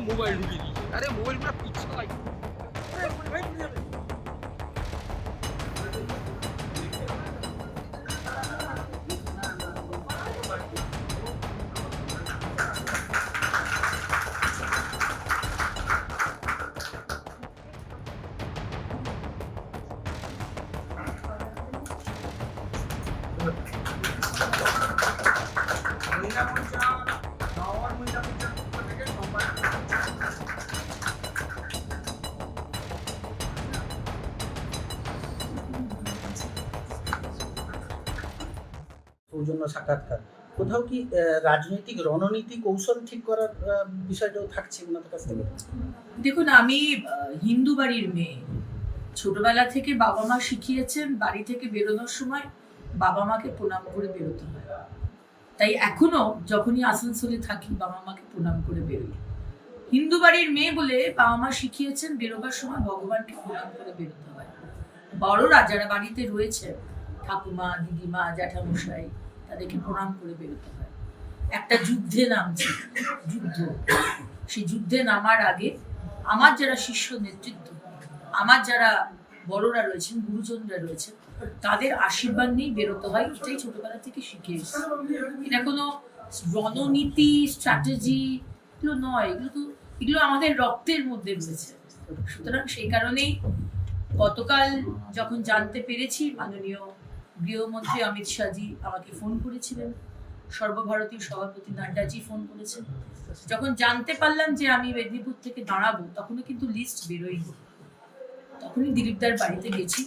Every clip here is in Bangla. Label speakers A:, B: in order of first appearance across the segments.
A: মোবাইল ঢুকিয়ে দিয়েছে। আরে মোবাইল পুরো পিছলাই।
B: সৌজন্য সাক্ষাৎকার কোথাও কি রাজনৈতিক রণনীতি কৌশল ঠিক করার বিষয়টাও থাকছে ওনাদের কাছ থেকে?
C: দেখুন, আমি হিন্দু বাড়ির মেয়ে। ছোটবেলা থেকে বাবা মা শিখিয়েছেন বাড়ি থেকে বেরোনোর সময় বাবা মাকে প্রণাম করে বেরোতে হয়। তাই এখনো যখনই আসানসোলে থাকি বাবা মাকে প্রণাম করে বেরোই। হিন্দু বাড়ির মেয়ে বলে বাবা মা শিখিয়েছেন বেরোবার সময় ভগবানকে প্রণাম করে বেরোতে হয়। বড়রা যারা বাড়িতে রয়েছে, ঠাকুমা, দিদিমা, জ্যাঠামশাই, তাদেরকে প্রণাম করে বেরোতে হয়। একটা যুদ্ধে নামছি, যুদ্ধ, সেই যুদ্ধে নামার আগে আমার যারা শিষ্য নেতৃত্ব, আমার যারা বড়রা রয়েছেন, গুরুজনরা রয়েছেন, তাদের আশীর্বাদ নিয়েই বেরোতে হয়। এটাই ছোটবেলা থেকে শিখে এসেছি। এটা কোনো রণনীতি, স্ট্র্যাটেজি এগুলো নয়, এগুলো আমাদের রক্তের মধ্যে রয়েছে। সুতরাং সেই কারণেই গতকাল যখন জানতে পেরেছি, মাননীয় গৃহমন্ত্রী অমিত শাহজি আমাকে ফোন করেছিলেন, সর্বভারতীয় সভাপতি নাড্ডাজি ফোন করেছেন। যখন জানতে পারলাম যে আমি মেদিনীপুর থেকে দাঁড়াবো, তখনও কিন্তু লিস্ট বেরোয়নি। তখনই দিলীপদার বাড়িতে গেছি,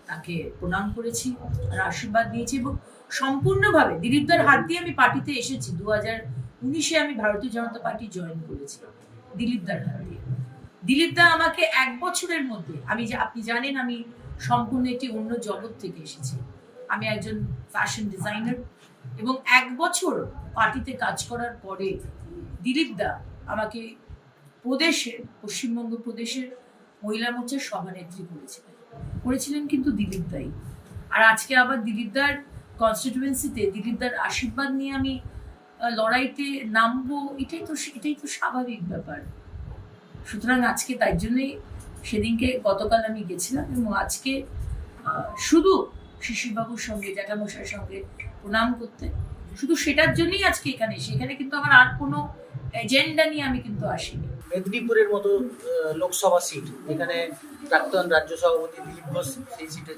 C: তাকে প্রণাম করেছি আর আশীর্বাদ নিয়েছি এবং সম্পূর্ণভাবে দিলীপদার হাত দিয়ে আমি পার্টিতে এসেছি। 2019-এ আমি ভারতীয় জনতা পার্টি জয়েন করেছি দিলীপদার হাত দিয়ে। দিলীপদা আমাকে 1 বছরের মধ্যে, আপনি জানেন আমি সম্পূর্ণ একটি অন্য জগৎ থেকে এসেছি। আমি একজন ফ্যাশন ডিজাইনার এবং 1 বছর পার্টিতে কাজ করার পরে দিলীপদা আমাকে পশ্চিমবঙ্গ প্রদেশের মহিলা মোর্চার সভানেত্রী করেছিলেন কিন্তু দিলীপদাই। আর আজকে আবার দিলীপদার কনস্টিটিউয়েন্সিতে দিলীপদার আশীর্বাদ নিয়ে আমি লড়াইতে নামবো, এটাই তো স্বাভাবিক ব্যাপার। সুতরাং আজকে তাই জন্যই সেদিনকে গতকাল আমি গেছিলাম এবং আজকে শুধু শিশিরবাবুর সঙ্গে, জ্যাঠামশাইয়ের সঙ্গে প্রণাম করতে, শুধু সেটার জন্যই আজকে এখানে এসে। এখানে কিন্তু আমার আর কোনো এজেন্ডা নিয়ে আমি কিন্তু আসিনি।
B: মেদিনীপুরের মতো লোকসভা সিট, এখানে প্রাক্তন রাজ্য সভাপতি দিলীপ ঘোষ সেই সিটে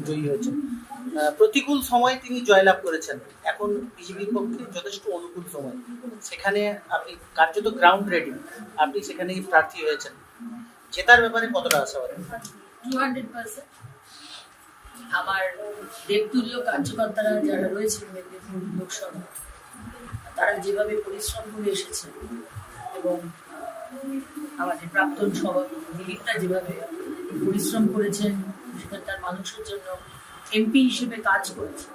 B: জয়ী হয়েছেন। প্রতিকূল সময়ে তিনি জয়লাভ করেছেন, এখন বিজেপির পক্ষে যথেষ্ট অনুকূল সময়। সেখানে আপনি কার্যত গ্রাউন্ড রেডি, আপনি সেখানে প্রার্থী হয়েছেন। জেতার ব্যাপারে কতটা আশাবাদী?
C: 200%। আমার দেবতুল্য কার্যকর্তারা যারা রয়েছেন মেদিনীপুর লোকসভা, তারা যেভাবে পরিশ্রম করে এসেছেন এবং আমাদের প্রাক্তন সভাপতি দিলীপদা যেভাবে পরিশ্রম করেছেন, সেখানকার মানুষের জন্য এমপি হিসেবে কাজ করেছেন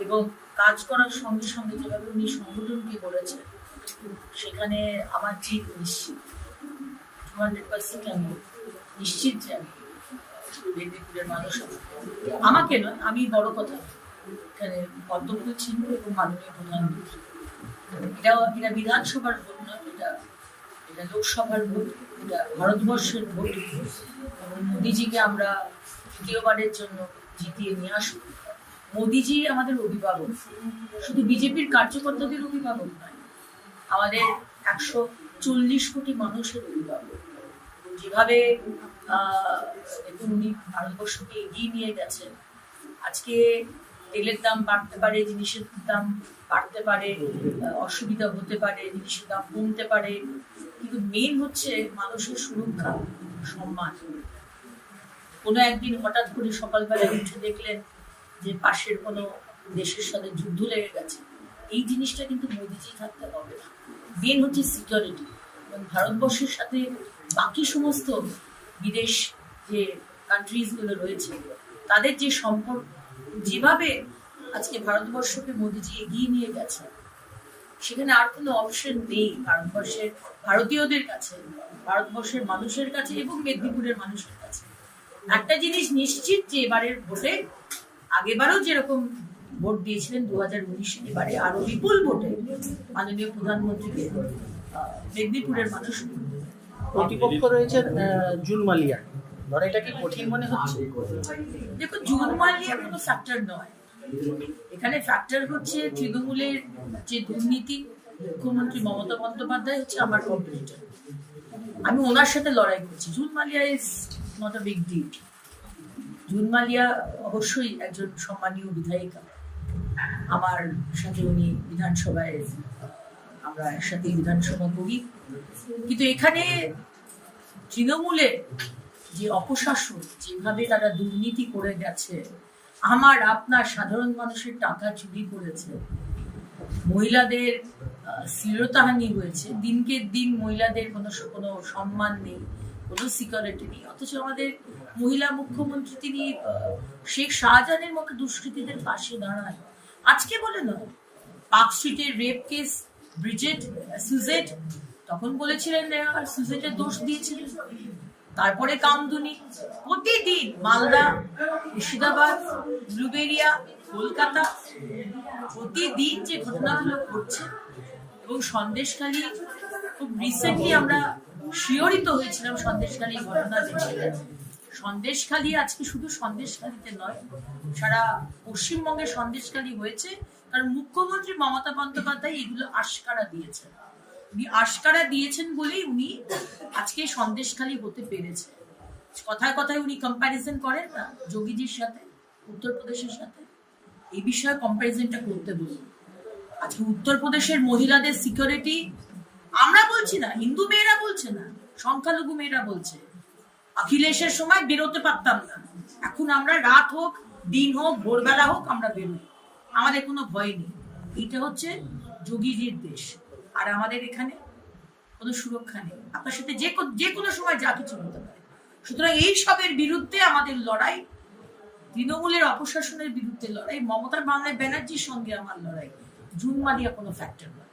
C: এবং কাজ করার সঙ্গে সঙ্গে যেভাবে উনি সংগঠনকে করেছেন, সেখানে আমার জিত নিশ্চিত। 200% আমি নিশ্চিত যে আমি মেদিনীপুরের মানুষ আমাকে নয়, আমি বড় কথা এখানে কর্তব্য ছিল এবং মাননীয় প্রধানমন্ত্রী। এটা বিধানসভার ভোট নয়, এটা লোকসভার ভোট, এটা ভারতবর্ষের ভোট। মোদিজিকে আমরা তৃতীয়বারের জন্য জিতিয়ে নিয়ে আসবো। মোদিজি আমাদের অভিভাবক, শুধু বিজেপির কার্যকর্তাদের অভিভাবক নয়, আমাদের 140 কোটি মানুষের অভিভাবক। যেভাবে উনি ভারতবর্ষকে এগিয়ে নিয়ে গেছেন, আজকে তেলের দাম বাড়তে পারে, জিনিসের দাম বাড়তে পারে, অসুবিধা হতে পারে, জিনিসের দাম কমতে পারে, কিন্তু মেন হচ্ছে মানুষের সুরক্ষা, সম্মান। কোনো একদিন হঠাৎ করে সকালবেলায় উঠে দেখলেন যে পাশের কোনো দেশের সাথে যুদ্ধ লেগে গেছে, এই জিনিসটা কিন্তু মোদিজি থাকতে হবে না। মেন হচ্ছে সিকিউরিটি। এবং ভারতবর্ষের সাথে বাকি সমস্ত বিদেশ যে কান্ট্রিজগুলো রয়েছে তাদের যে সম্পর্ক, যেভাবে আজকে ভারতবর্ষকে মোদিজি এগিয়ে নিয়ে গেছে, সেখানে আর কোনো অপশন নেই ভারতবর্ষের ভারতীয়দের কাছে, ভারতবর্ষের মানুষের কাছে এবং মেদিনীপুরের মানুষের কাছে। একটা জিনিস নিশ্চিত যে এবারের ভোটে, আগেবারও যেরকম ভোট দিয়েছিলেন 2019, এবারে আরো বিপুল ভোটে মাননীয় প্রধানমন্ত্রীকে মেদিনীপুরের মানুষ।
B: প্রতিপক্ষ রয়েছে জুন মালিয়া, লড়াইটা কি কঠিন মনে হচ্ছে?
C: দেখুন, জুন মালিয়া কোনো ফ্যাক্টর নয় এখানে। ফ্যাক্টর হচ্ছে তৃণমূলের যে দুর্নীতি। মুখ্যমন্ত্রী মমতা বন্দ্যোপাধ্যায় হচ্ছে আমার কম্পিটিটর, আমি ওনার সাথে লড়াই করছি। June Malia is not a big deal. June Malia অবশ্যই একজন সম্মানীয় বিধায়িকা, আমার সাথে উনি বিধানসভায়, আমরা একসাথে বিধানসভা করি, কিন্তু এখানে তৃণমূলের যে অপশাসন, যেভাবে তারা দুর্নীতি করে গেছে, আমার আপনার সাধারণ মানুষের টাকা চুরি করেছে, মহিলাদের শ্লীলতাহানি হয়েছে, দিনকে দিন মহিলাদের কোনো সম্মান নেই, কোনো সিকিউরিটি নেই। অথচ আমাদের মহিলা মুখ্যমন্ত্রী তিনি শেখ শাহজাহানের মতো দুষ্কৃতীদের পাশে দাঁড়ায়। আজকে বলে নয়, পার্ক স্ট্রিটের রেপ কেস, ব্রিজেট সুজেট, তখন বলেছিলেন সুজেটের দোষ দিয়েছিলেন। তারপরে কামদুনি, প্রতিদিন মালদা, মুর্শিদাবাদ, ব্লুবেরিয়া, কলকাতা, প্রতিদিন যে ঘটনাগুলো ঘটছে। এবং সন্দেশখালী, খুব রিসেন্টলি আমরা শিহরিত হয়েছিলাম সন্দেশখালী ঘটনা দেখে। সন্দেশখালী আজকে শুধু সন্দেশখালীতে নয়, সারা পশ্চিমবঙ্গে সন্দেশখালী হয়েছে, কারণ মুখ্যমন্ত্রী মমতা বন্দ্যোপাধ্যায় এগুলো আশকারা দিয়েছেন। উনি আশকারা দিয়েছেন বলেই উনি আজকে সন্দেশখালী হতে পেরেছে। কথায় কথায় উনি কম্প্যারিজন করেন না যোগীজির সাথে, উত্তরপ্রদেশের সাথে, এই বিষয়ে কম্প্যারিজনটা করতে বলুন। আজকে উত্তরপ্রদেশের মহিলাদের সিকিউরিটি আমরা বলছি না, হিন্দু মেয়েরা বলছে না, সংখ্যালঘু মেয়েরা বলছে। অখিলেশের সময় বেরোতে পারতাম না, এখন আমরা রাত হোক, দিন হোক, ভোরবেলা হোক, আমরা বেরোই, আমাদের কোনো ভয় নেই। এটা হচ্ছে যোগীজির দেশ, আর আমাদের এখানে কোনো সুরক্ষা নেই। আপনার সাথে যে কোনো সময় যা কিছু হতে পারে। সুতরাং এই সবের বিরুদ্ধে আমাদের লড়াই, তৃণমূলের অপশাসনের বিরুদ্ধে লড়াই, মমতা ব্যানার্জির সঙ্গে আমার লড়াই। জুন মালিয়া কোনো ফ্যাক্টর নয়।